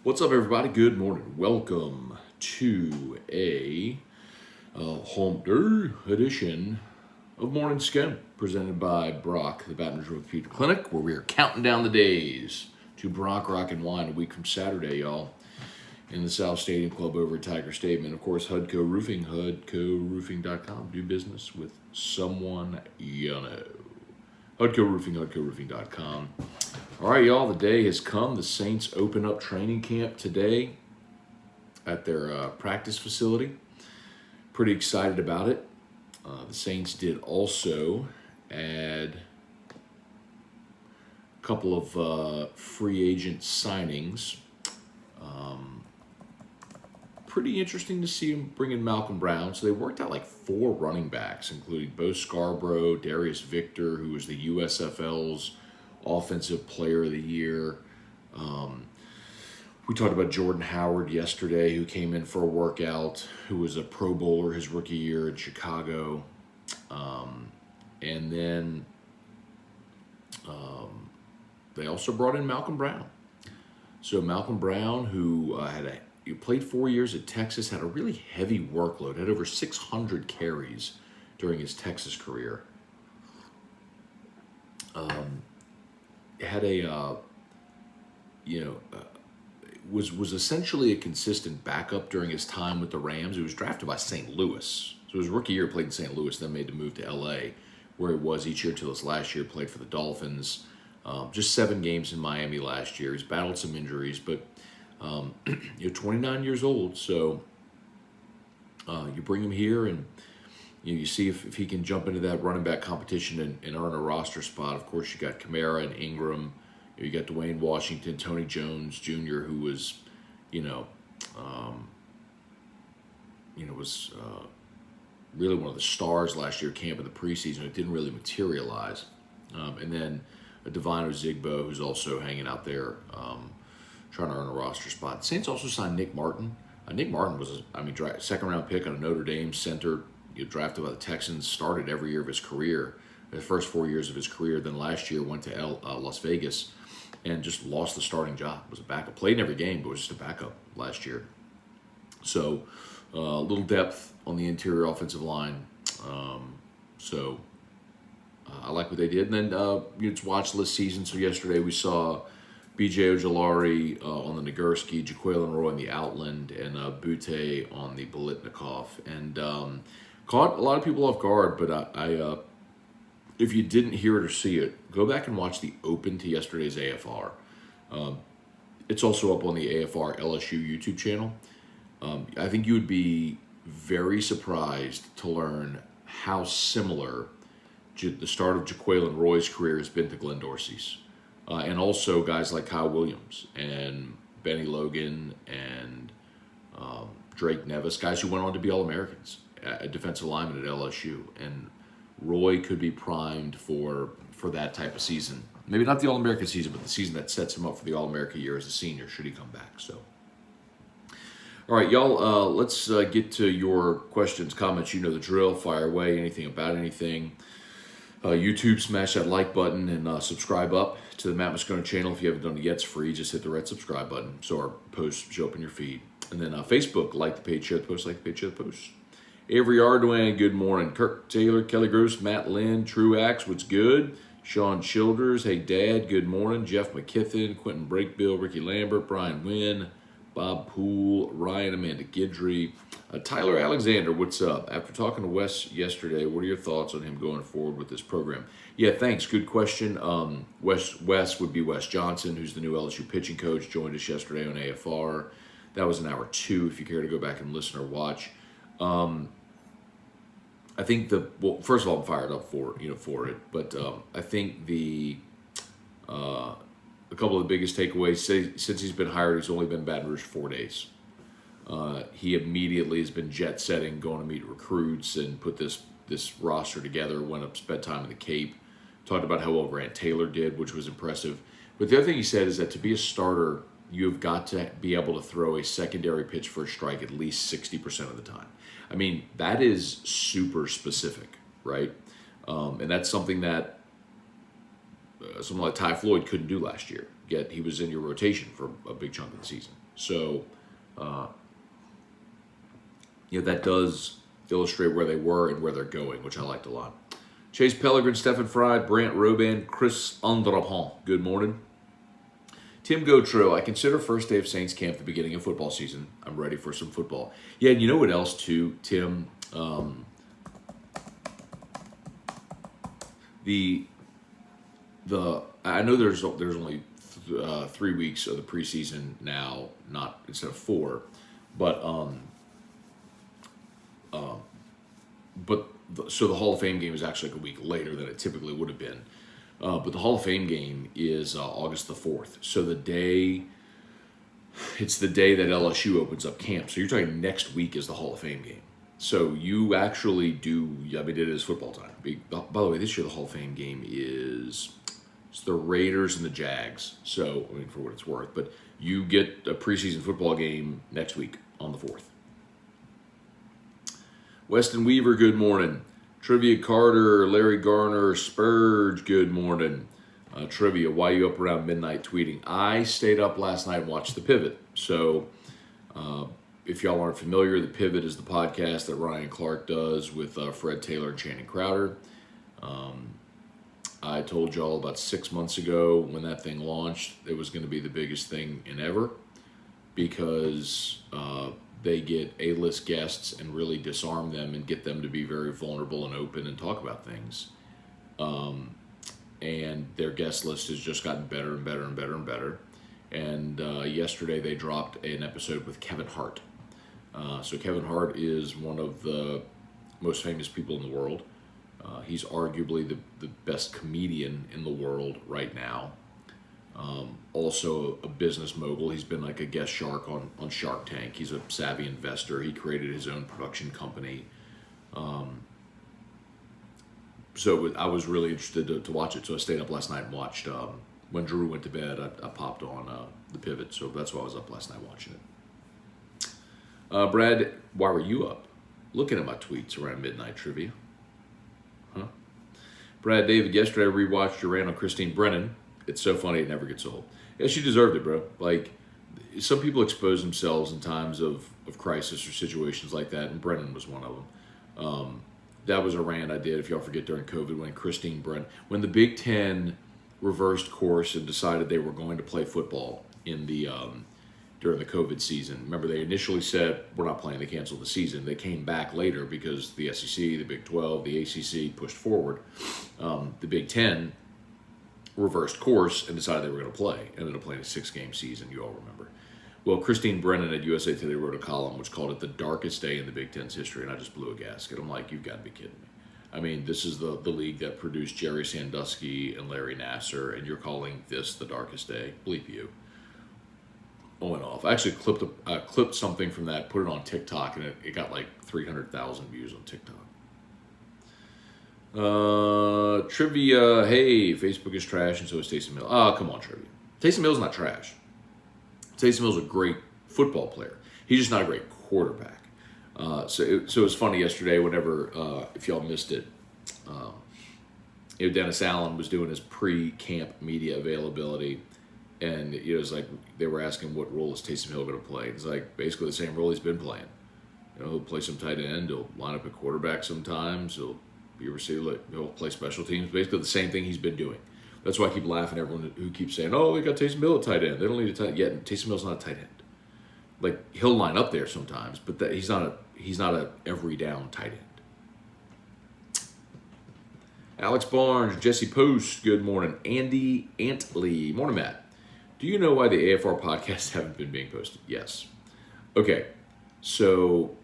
What's up, everybody? Good morning. Welcome to a home day edition of Morning Scone, presented by Brock, the Baton Rouge Orthopedic Clinic, where we are counting down the days to Brock Rock and Wine a week from Saturday, y'all, in the South Stadium Club over at Tiger Stadium. And of course, Hudco Roofing, HudcoRoofing.com. Do business with someone you know. Hudco Roofing, HudcoRoofing.com. All right, y'all, the day has come. The Saints open up training camp today at their practice facility. Pretty excited about it. The Saints did also add a couple of free agent signings. Pretty interesting to see them bring in Malcolm Brown. So they worked out like 4 running backs, including Bo Scarborough, Darius Victor, who was the USFL's Offensive Player of the Year. We talked about Jordan Howard yesterday, who came in for a workout, who was a Pro Bowler his rookie year in Chicago. And then they also brought in Malcolm Brown. So Malcolm Brown, who he played 4 years at Texas, had a really heavy workload, had over 600 carries during his Texas career. Had a, was essentially a consistent backup during his time with the Rams. He was drafted by St. Louis. So his rookie year played in St. Louis, then made the move to LA, where he was each year until his last year, played for the Dolphins. Just 7 games in Miami last year. He's battled some injuries, but you're 29 years old, so you bring him here and you see if he can jump into that running back competition and earn a roster spot. Of course, you got Kamara and Ingram. You got Dwayne Washington, Tony Jones Jr., who was, was really one of the stars last year camp in the preseason. It didn't really materialize. And then a Divine Ozigbo, who's also hanging out there trying to earn a roster spot. The Saints also signed Nick Martin. Nick Martin was, second-round pick on a Notre Dame center. Drafted by the Texans, started every year of his career, the first 4 years of his career. Then last year went to Las Vegas and just lost the starting job. Was a backup. Played in every game, but was just a backup last year. So a little depth on the interior offensive line. I like what they did. And then it's watch list season. So yesterday we saw B.J. Ojulari on the Nagurski, Jaquelin Roy on the Outland, and Boutte on the Bolitnikov. And caught a lot of people off guard, but I if you didn't hear it or see it, go back and watch the open to yesterday's AFR. It's also up on the AFR LSU YouTube channel. I think you would be very surprised to learn how similar the start of Jaquelin Roy's career has been to Glenn Dorsey's. And also guys like Kyle Williams and Benny Logan and Drake Nevis, guys who went on to be All-Americans, a defensive lineman at LSU. And Roy could be primed for that type of season. Maybe not the All-American season, but the season that sets him up for the All-American year as a senior, should he come back. So, all right, y'all, let's get to your questions, comments. You know the drill. Fire away. Anything about anything. YouTube, smash that like button and subscribe up to the Matt Moscone channel. If you haven't done it yet, it's free. Just hit the red subscribe button so our posts show up in your feed. And then Facebook, like the page, share the post, like the page, share the post. Avery Ardoin, good morning. Kirk Taylor, Kelly Gross, Matt Lynn, Truax, what's good? Sean Childers, hey Dad, good morning. Jeff McKithen, Quentin Breakbill, Ricky Lambert, Brian Wynn, Bob Poole, Ryan, Amanda Gidry. Tyler Alexander, what's up? After talking to Wes yesterday, what are your thoughts on him going forward with this program? Yeah, thanks. Good question. Wes would be Wes Johnson, who's the new LSU pitching coach, joined us yesterday on AFR. That was in hour 2, if you care to go back and listen or watch. I think first of all, I'm fired up for it, but I think a couple of the biggest takeaways, since he's been hired, he's only been in Baton Rouge for 4 days. He immediately has been jet setting, going to meet recruits and put this roster together. Went up, spent time in the Cape, talked about how well Grant Taylor did, which was impressive. But the other thing he said is that to be a starter, you've got to be able to throw a secondary pitch for a strike at least 60% of the time. I mean, that is super specific, right? And that's something that someone like Ty Floyd couldn't do last year. yet he was in your rotation for a big chunk of the season. So, that does illustrate where they were and where they're going, which I liked a lot. Chase Pellegrin, Stephen Fry, Brant Roban, Chris Andrapon. Good morning. Tim Gautreau, I consider first day of Saints camp the beginning of football season. I'm ready for some football. Yeah, and you know what else too, Tim? I know there's only 3 weeks of the preseason now, not instead of 4, so the Hall of Fame game is actually like a week later than it typically would have been. But the Hall of Fame game is August the 4th. So it's the day that LSU opens up camp. So you're talking next week is the Hall of Fame game. So you actually do, it is football time. By the way, this year the Hall of Fame game it's the Raiders and the Jags. So, for what it's worth. But you get a preseason football game next week on the 4th. Weston Weaver, good morning. Trivia Carter, Larry Garner, Spurge, good morning. Trivia, why are you up around midnight tweeting? I stayed up last night and watched The Pivot. So if y'all aren't familiar, The Pivot is the podcast that Ryan Clark does with Fred Taylor and Channing Crowder. I told y'all about 6 months ago when that thing launched, it was going to be the biggest thing in ever because they get A-list guests and really disarm them and get them to be very vulnerable and open and talk about things. And their guest list has just gotten better and better and better and better. And yesterday they dropped an episode with Kevin Hart. So Kevin Hart is one of the most famous people in the world. He's arguably the best comedian in the world right now. Also a business mogul. He's been like a guest shark on Shark Tank. He's a savvy investor. He created his own production company. So I was really interested to watch it. So I stayed up last night and watched. When Drew went to bed, I popped on The Pivot. So that's why I was up last night watching it. Brad, why were you up? Looking at my tweets around midnight trivia. Huh? Brad David, yesterday I rewatched your rant on Christine Brennan. It's so funny, it never gets old. Yeah, she deserved it, bro. Like, some people expose themselves in times of crisis or situations like that, and Brennan was one of them. That was a rant I did, if y'all forget, during COVID, when the Big Ten reversed course and decided they were going to play football in the during the COVID season. Remember, they initially said, we're not playing, they canceled the season. They came back later because the SEC, the Big 12, the ACC pushed forward. The Big Ten reversed course and decided they were going to play. Ended up playing a 6-game season, you all remember. Well, Christine Brennan at USA Today wrote a column which called it the darkest day in the Big Ten's history, and I just blew a gasket. I'm like, you've got to be kidding me. I mean, this is the league that produced Jerry Sandusky and Larry Nasser, and you're calling this the darkest day? Bleep you. On and off. I actually clipped something from that, put it on TikTok, and it got like 300,000 views on TikTok. Trivia, hey, Facebook is trash and so is Taysom Hill. Oh, come on, trivia. Taysom Hill's not trash. Taysom Hill's a great football player. He's just not a great quarterback. So it was funny yesterday whenever, if y'all missed it, Dennis Allen was doing his pre-camp media availability, and it was like they were asking what role is Taysom Hill going to play. It's like basically the same role he's been playing. He'll play some tight end. He'll line up at quarterback sometimes. He'll play special teams. Basically the same thing he's been doing. That's why I keep laughing at everyone who keeps saying, "Oh, they got Taysom Hill at tight end. They don't need a tight end." Yet Taysom Hill's not a tight end. Like, he'll line up there sometimes, but he's not a every down tight end. Alex Barnes, Jesse Post, good morning. Andy Antley, morning, Matt. Do you know why the AFR podcasts haven't been being posted? Yes. Okay, so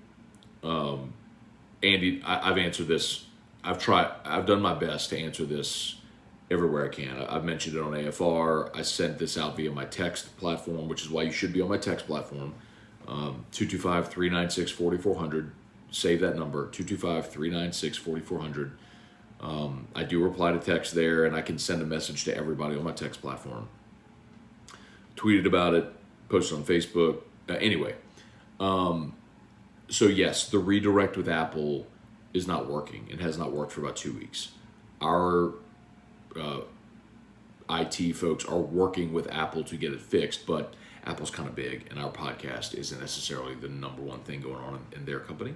Andy, I've answered this. I've done my best to answer this everywhere I can. I've mentioned it on AFR. I sent this out via my text platform, which is why you should be on my text platform. 225-396-4400. Save that number, 225-396-4400. I do reply to text there, and I can send a message to everybody on my text platform. Tweeted about it, posted on Facebook. Anyway, so yes, the redirect with Apple is not working. It has not worked for about 2 weeks. IT folks are working with Apple to get it fixed, but Apple's kind of big, and our podcast isn't necessarily the number one thing going on in their company.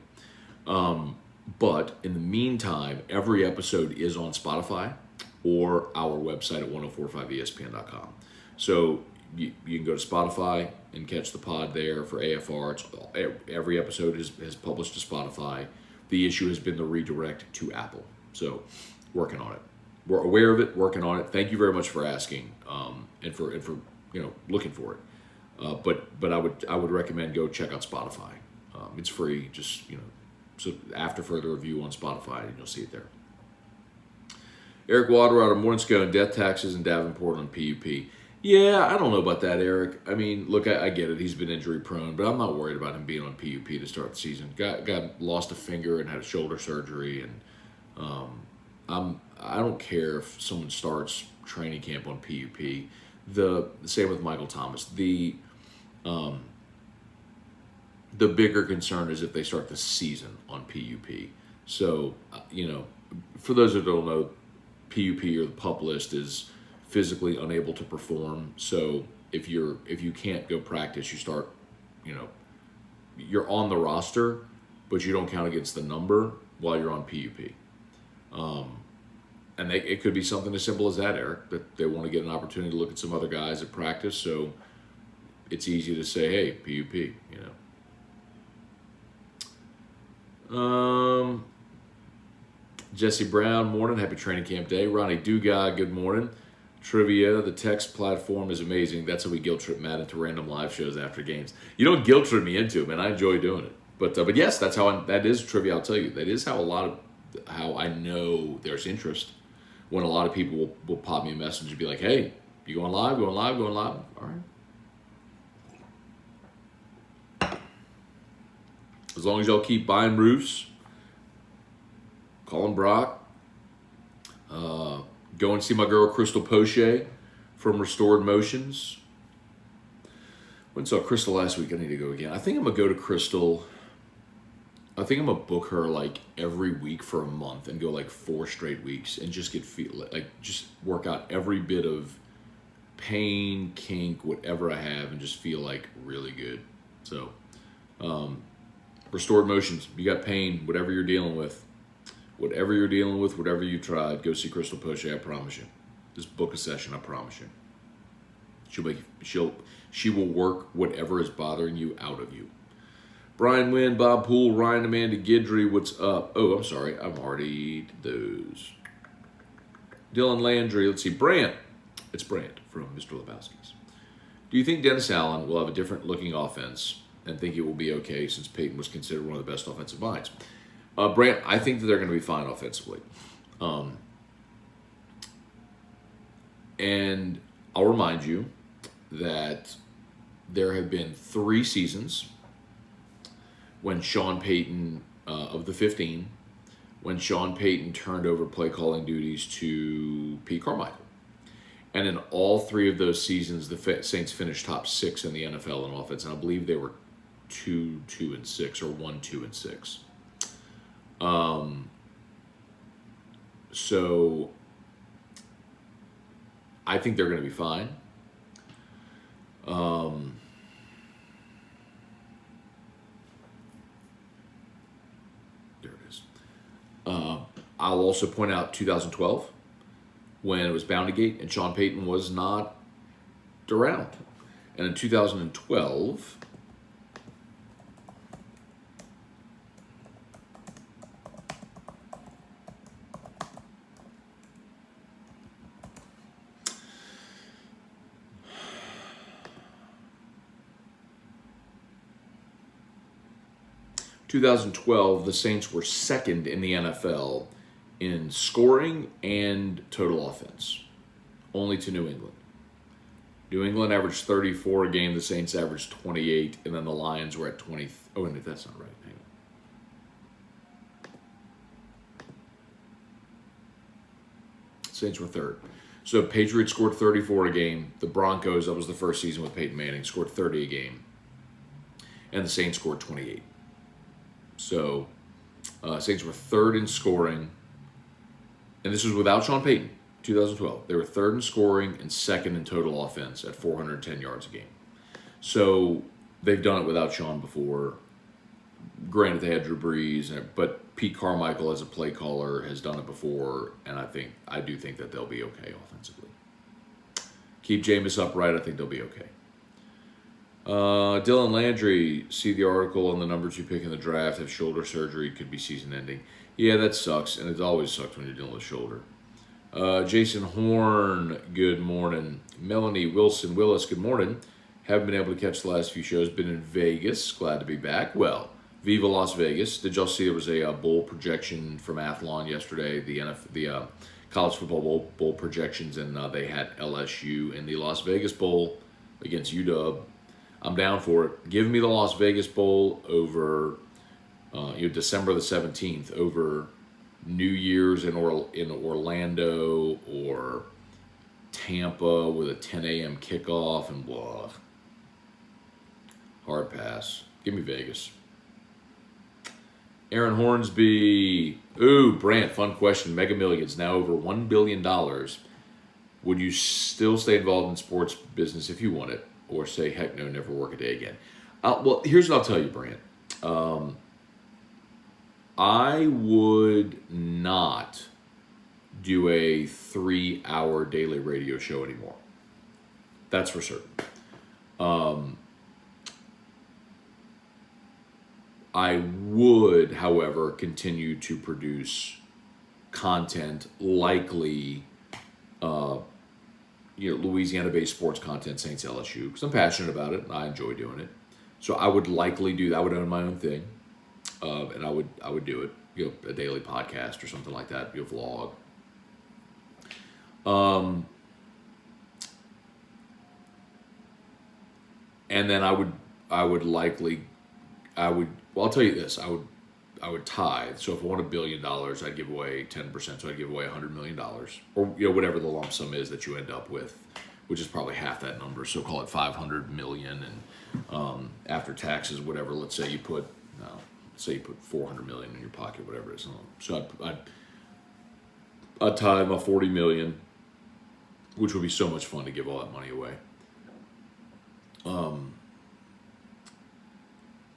But in the meantime, every episode is on Spotify or our website at 1045ESPN.com. So you can go to Spotify and catch the pod there for AFR. Every episode has published to Spotify. The issue has been the redirect to Apple. So working on it. We're aware of it, working on it. Thank you very much for asking and for looking for it. But I would recommend go check out Spotify. It's free. Just so after further review on Spotify, you'll see it there. Eric Water out of Morning Scone, death taxes in Davenport on PUP. Yeah, I don't know about that, Eric. I mean, look, I get it. He's been injury prone, but I'm not worried about him being on PUP to start the season. Got lost a finger and had a shoulder surgery, and I don't care if someone starts training camp on PUP. The same with Michael Thomas. The bigger concern is if they start the season on PUP. So, for those that don't know, PUP or the PUP list is physically unable to perform. So if you can't go practice, you start, you're on the roster, but you don't count against the number while you're on PUP. And it could be something as simple as that, Eric, that they want to get an opportunity to look at some other guys at practice. So it's easy to say, hey, PUP, Jesse Brown, morning. Happy training camp day. Ronnie Dugas, good morning. Trivia, the text platform is amazing. That's how we guilt trip Matt into random live shows after games. You don't guilt trip me into it, man. I enjoy doing it. But yes, that is trivia. I'll tell you, that is how I know there's interest. When a lot of people will pop me a message and be like, hey, you going live, going live, going live? All right. As long as y'all keep buying roofs, calling Brock, go and see my girl Crystal Poche from Restored Motions. Went and saw Crystal last week. I need to go again. I think I'm going to go to Crystal. I think I'm going to book her like every week for a month and go like 4 straight weeks and just just work out every bit of pain, kink, whatever I have, and just feel like really good. So, Restored Motions. You got pain, whatever you're dealing with. Whatever you tried, go see Crystal Poche. I promise you. Just book a session. I promise you. She will work whatever is bothering you out of you. Brian Wynn, Bob Poole, Ryan Amanda Gidry, what's up? Oh, I'm sorry. I've already did those. Dylan Landry. Let's see. Brant. It's Brant from Mr. Lebowski's. Do you think Dennis Allen will have a different looking offense and think it will be okay since Peyton was considered one of the best offensive minds? Brant, I think that they're going to be fine offensively. And I'll remind you that there have been 3 seasons when Sean Payton, of the 15, when Sean Payton turned over play calling duties to Pete Carmichael. And in all 3 of those seasons, the Saints finished top 6 in the NFL in offense. And I believe they were 2-6 or 1-2-6. So I think they're going to be fine. There it is. I'll also point out 2012 when it was Bountygate and Sean Payton was not around. And in 2012, the Saints were second in the NFL in scoring and total offense, only to New England. New England averaged 34 a game, the Saints averaged 28, and then the Lions were at 20. Oh, and that's not right. Hang on. Saints were third. So Patriots scored 34 a game. The Broncos, that was the first season with Peyton Manning, scored 30 a game. And the Saints scored 28. So, Saints were third in scoring, and this was without Sean Payton. 2012. They were third in scoring and second in total offense at 410 yards a game. So they've done it without Sean before. Granted, they had Drew Brees, but Pete Carmichael as a play caller has done it before, and I do think that they'll be okay offensively. Keep Jameis upright. I think they'll be okay. Dylan Landry, see the article on the numbers you pick in the draft. If shoulder surgery could be season ending. Yeah, that sucks, and it always sucks when you're dealing with shoulder. Jason Horn, good morning. Melanie Willis, good morning. Haven't been able to catch the last few shows. Been in Vegas. Glad to be back. Well, Viva Las Vegas. Did y'all see there was a bowl projection from Athlon yesterday? The college football bowl projections, and they had LSU in the Las Vegas Bowl against UW. I'm down for it. Give me the Las Vegas Bowl over December the 17th over New Year's in Orlando or Tampa with a 10 a.m. kickoff and blah. Hard pass. Give me Vegas. Aaron Hornsby. Ooh, Brant, fun question. Mega Millions, now over $1 billion. Would you still stay involved in sports business if you want it? Or say, heck no, never work a day again? Well, here's what I'll tell you, Brant. I would not do a 3-hour daily radio show anymore. That's for certain. I would, however, continue to produce content, likely, Louisiana-based sports content, Saints LSU, because I'm passionate about it and I enjoy doing it. So I would likely do that. I would own my own thing, and I would do it. A daily podcast or something like that. Vlog. And then I would likely. Well, I'll tell you this. I would tithe. So if I won $1 billion, I'd give away 10%. So I'd give away $100 million, or whatever the lump sum is that you end up with, which is probably half that number. So call it $500 million, and after taxes, whatever. Let's say you put $400 million in your pocket, whatever it is. So I'd tithe my $40 million, which would be so much fun to give all that money away.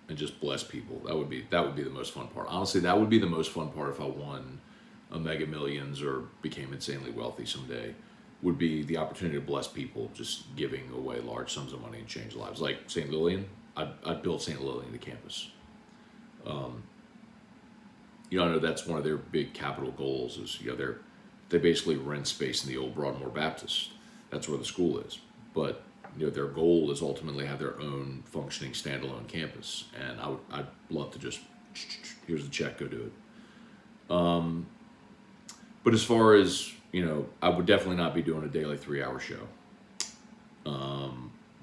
And just bless people. That would be the most fun part. Honestly, that would be the most fun part if I won a Mega Millions or became insanely wealthy someday. Would be the opportunity to bless people, just giving away large sums of money and change lives. Like St. Lillian, I'd build St. Lillian to campus. I know that's one of their big capital goals. Is they basically rent space in the old Broadmoor Baptist. That's where the school is, but. Their goal is ultimately have their own functioning standalone campus, and I'd love to just here's the check, go do it. But as far as I would definitely not be doing a daily 3-hour show.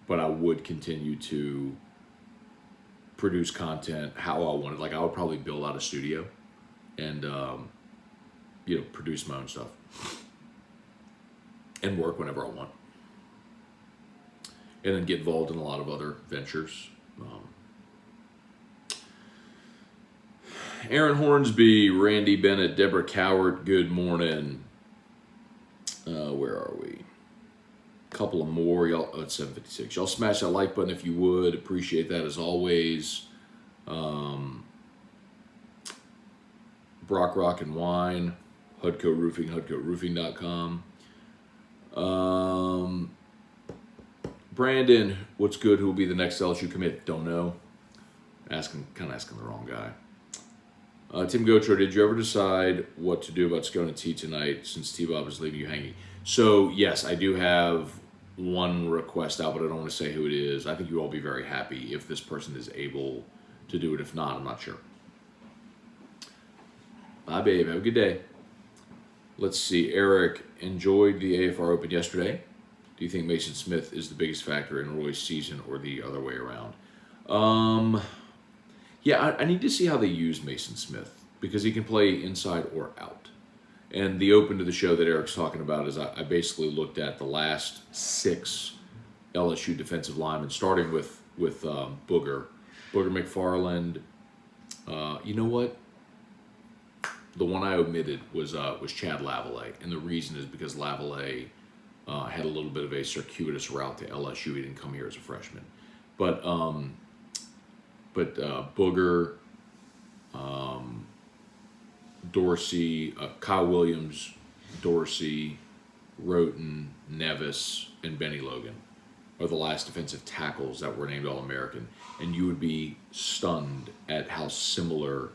But I would continue to produce content how I wanted. Like I would probably build out a studio, and produce my own stuff, and work whenever I want. And then get involved in a lot of other ventures. Aaron Hornsby, Randy Bennett, Deborah Cowart, good morning. Where are we? A couple of more. Y'all, it's 7:56. Y'all smash that like button if you would. Appreciate that as always. Brock Rock and Wine, Hudco Roofing, HudcoRoofing.com. Brandon, what's good? Who will be the next LSU commit? Don't know. Asking the wrong guy. Tim Gotro, did you ever decide what to do about Scone and T tonight since T-Bob is leaving you hanging? So, yes, I do have one request out, but I don't want to say who it is. I think you'll all be very happy if this person is able to do it. If not, I'm not sure. Bye, babe. Have a good day. Let's see. Eric, enjoyed the AFR Open yesterday. Do you think Mason Smith is the biggest factor in Roy's season or the other way around? Yeah, I need to see how they use Mason Smith because he can play inside or out. And the open to the show that Eric's talking about is I basically looked at the last 6 LSU defensive linemen, starting with Booger McFarland. You know what? The one I omitted was Chad Lavallee, and the reason is because Lavallee had a little bit of a circuitous route to LSU. He didn't come here as a freshman, but Booger, Dorsey, Kyle Williams, Dorsey, Roten, Nevis, and Benny Logan are the last defensive tackles that were named All-American, and you would be stunned at how similar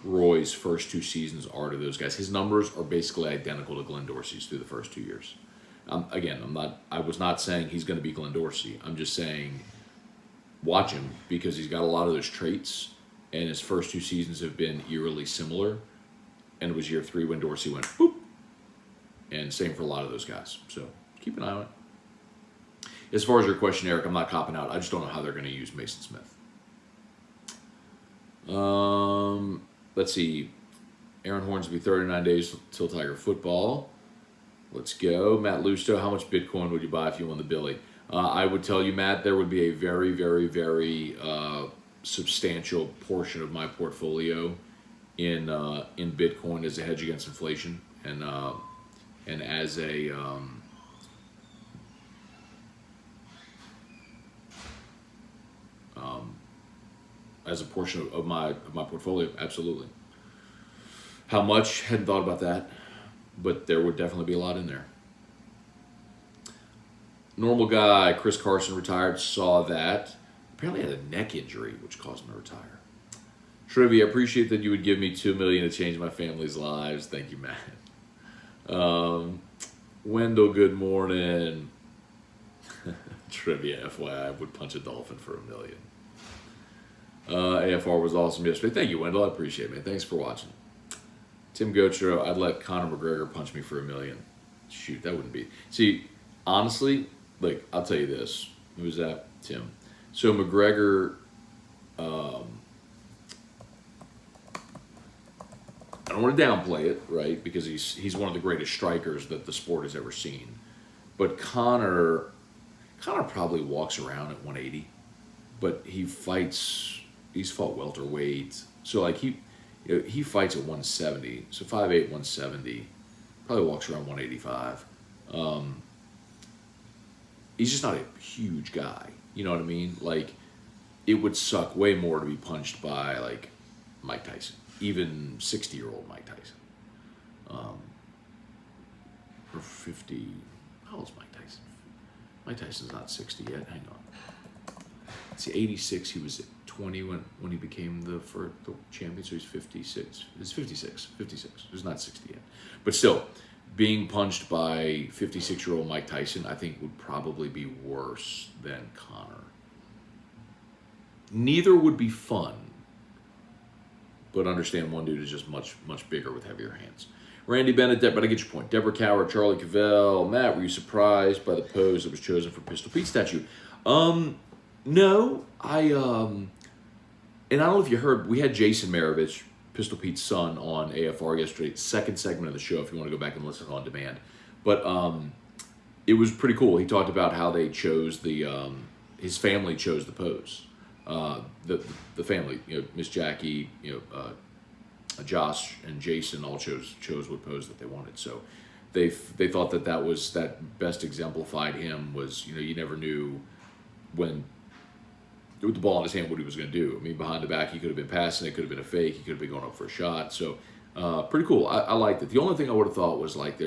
Roy's first 2 seasons are to those guys. His numbers are basically identical to Glenn Dorsey's through the first 2 years. I was not saying he's going to be Glenn Dorsey. I'm just saying watch him because he's got a lot of those traits, and his first 2 seasons have been eerily similar. And it was year 3 when Dorsey went boop, and same for a lot of those guys. So keep an eye on it. As far as your question, Eric, I'm not copping out. I just don't know how they're going to use Mason Smith. Let's see. Aaron Hornsby, 39 days till Tiger football. Let's go. Matt Lusto, how much Bitcoin would you buy if you won the Billy? I would tell you, Matt, there would be a very, very, very substantial portion of my portfolio in Bitcoin as a hedge against inflation, and as a portion of my portfolio. Absolutely. How much? Hadn't thought about that, but there would definitely be a lot in there. Normal guy, Chris Carson retired, saw that. Apparently had a neck injury, which caused him to retire. Trivia, appreciate that you would give me $2 million to change my family's lives. Thank you, Matt. Wendell, good morning. Trivia, FYI, I would punch a dolphin for $1 million. AFR was awesome yesterday. Thank you, Wendell. I appreciate it, man. Thanks for watching. Tim Gotro, I'd let Conor McGregor punch me for $1 million. Shoot, that wouldn't be. See, honestly, like, I'll tell you this. Who was that? Tim. So McGregor, I don't want to downplay it, right? Because he's one of the greatest strikers that the sport has ever seen. But Conor probably walks around at 180, but he's fought welterweight. So like he fights at 170. So 5'8", 170, probably walks around 185. He's just not a huge guy. You know what I mean? Like, it would suck way more to be punched by like Mike Tyson, even 60-year-old Mike Tyson, or 50. How old's Mike Tyson? Mike Tyson's not 60 yet. Hang on. See, 86. He was 20 when he became the champion. So he's 56. He's 56. He's not 60 yet. But still, being punched by 56-year-old Mike Tyson, I think would probably be worse than Conor. Neither would be fun, but understand one dude is just much, much bigger with heavier hands. Randy Bennett, but I get your point. Deborah Cower, Charlie Cavell, Matt, were you surprised by the pose that was chosen for Pistol Pete statue? No, and I don't know if you heard, we had Jason Maravich, Pistol Pete's son, on AFR yesterday, second segment of the show if you want to go back and listen on demand. But it was pretty cool. He talked about how they chose his family chose the pose. The family, Miss Jackie, Josh and Jason all chose what pose that they wanted. So they thought that best exemplified him. Was you never knew when with the ball in his hand what he was going to do. I mean, behind the back he could have been passing, it could have been a fake, he could have been going up for a shot. So pretty cool. I liked it. The only thing I would have thought was like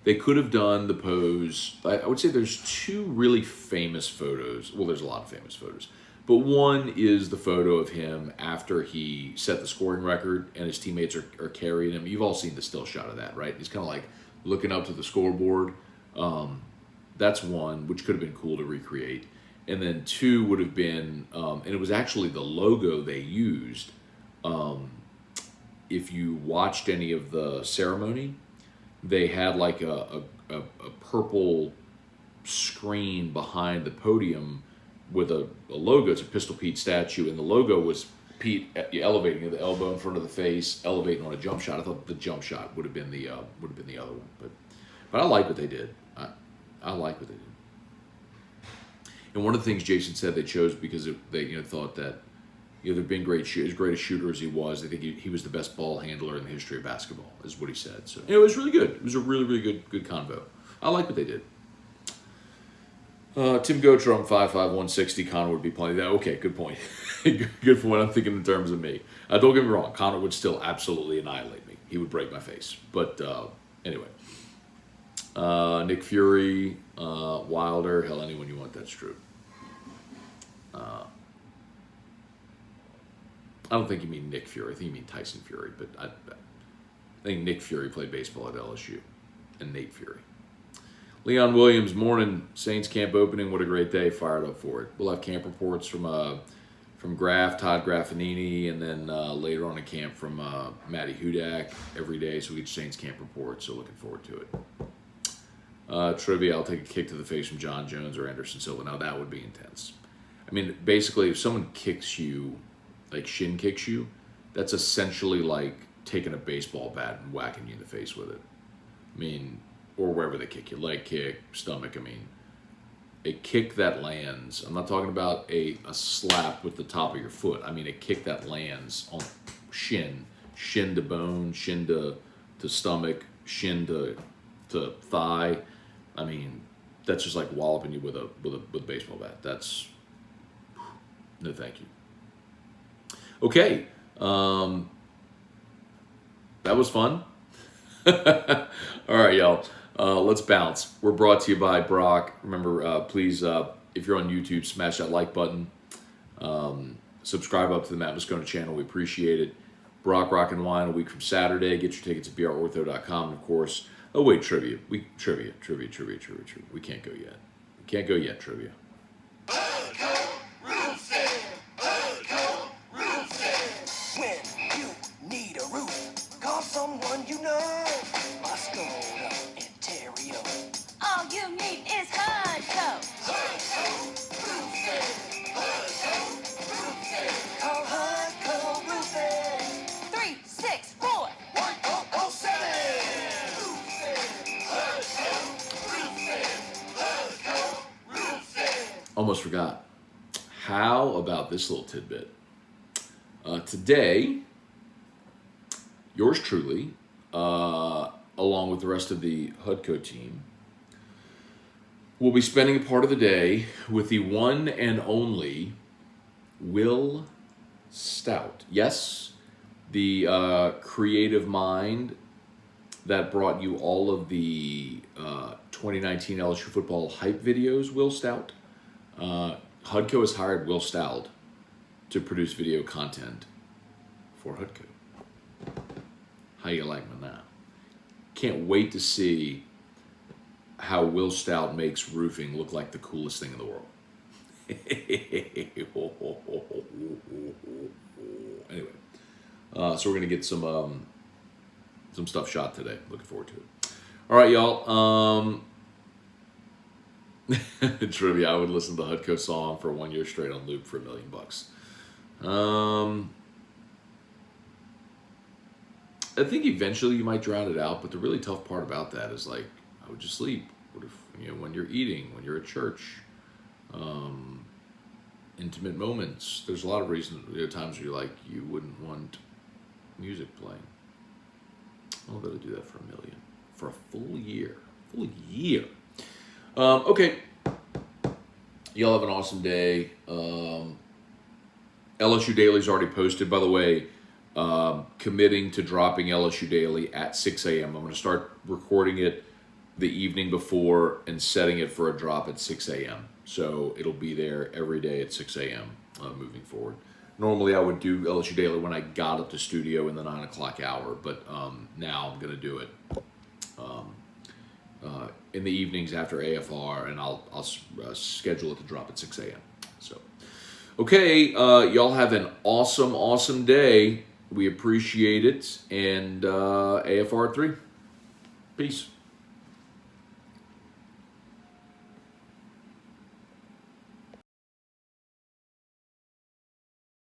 they could have done the pose. I would say there's 2 really famous photos. Well, there's a lot of famous photos. But one is the photo of him after he set the scoring record and his teammates are carrying him. You've all seen the still shot of that, right? He's kind of like looking up to the scoreboard. That's one, which could have been cool to recreate. And then 2 would have been, and it was actually the logo they used. If you watched any of the ceremony, they had like a purple screen behind the podium with a logo. It's a Pistol Pete statue, and the logo was Pete elevating the elbow in front of the face, elevating on a jump shot. I thought the jump shot would have been the other one, but I like what they did. I like what they did. And one of the things Jason said they chose because they thought that they're being as great a shooter as he was. I think he was the best ball handler in the history of basketball, is what he said. So it was really good. It was a really, really good convo. I like what they did. Tim Gotrom, 5'5", 160. Connor would be playing that. Okay, good point. Good for what I'm thinking in terms of me. Don't get me wrong. Connor would still absolutely annihilate me. He would break my face. But anyway. Nick Fury, Wilder, hell, anyone you want, that's true. I don't think you mean Nick Fury. I think you mean Tyson Fury. But I think Nick Fury played baseball at LSU. And Nate Fury. Leon Williams, morning. Saints camp opening. What a great day. Fired up for it. We'll have camp reports from Graf, Todd Graffanini, and then later on in camp from Matty Hudak every day. So we get Saints camp reports. So looking forward to it. Trivia, I'll take a kick to the face from John Jones or Anderson Silva. Now that would be intense. I mean, basically, if someone kicks you, like shin kicks you, that's essentially like taking a baseball bat and whacking you in the face with it. I mean, or wherever they kick you, leg kick, stomach. I mean, a kick that lands. I'm not talking about a slap with the top of your foot. I mean, a kick that lands on shin to bone, shin to stomach, shin to thigh. I mean, that's just like walloping you with a baseball bat. That's no, thank you. Okay, that was fun. All right, y'all. Let's bounce. We're brought to you by Brock. Remember, please, if you're on YouTube, smash that like button. Subscribe up to the Matt Scone channel. We appreciate it. Brock Rock and Wine a week from Saturday. Get your tickets at brortho.com. And of course, oh wait, trivia. Trivia. We can't go yet. We can't go yet, trivia. When you need a roof, call someone you know. Scone, Ontario. All you need is Hudco. Call Hudco Roofing. 364. 1007. Almost forgot. How about this little tidbit? Today, yours truly, along with the rest of the Hudco team, will be spending a part of the day with the one and only Will Stout. Yes, the creative mind that brought you all of the 2019 LSU football hype videos, Will Stout. Hudco has hired Will Stout to produce video content for Hudco. How you like me now? Can't wait to see how Will Stout makes roofing look like the coolest thing in the world. Anyway, so we're gonna get some stuff shot today. Looking forward to it. All right, y'all. Trivia: I would listen to the Hudco song for 1 year straight on loop for $1 million. I think eventually you might drown it out, but the really tough part about that is like, how would you sleep? What if, when you're eating, when you're at church, intimate moments. There's a lot of reasons. There are times where you're like, you wouldn't want music playing. I'm gonna do that for $1 million for a full year. Okay. Y'all have an awesome day. LSU Daily's already posted, by the way. Committing to dropping LSU Daily at 6 a.m. I'm going to start recording it the evening before and setting it for a drop at 6 a.m. So it'll be there every day at 6 a.m. Moving forward. Normally I would do LSU Daily when I got at the studio in the 9 o'clock hour, but now I'm going to do it in the evenings after AFR, and I'll schedule it to drop at 6 a.m. So, okay, y'all have an awesome day. We appreciate it, and AFR 3. Peace.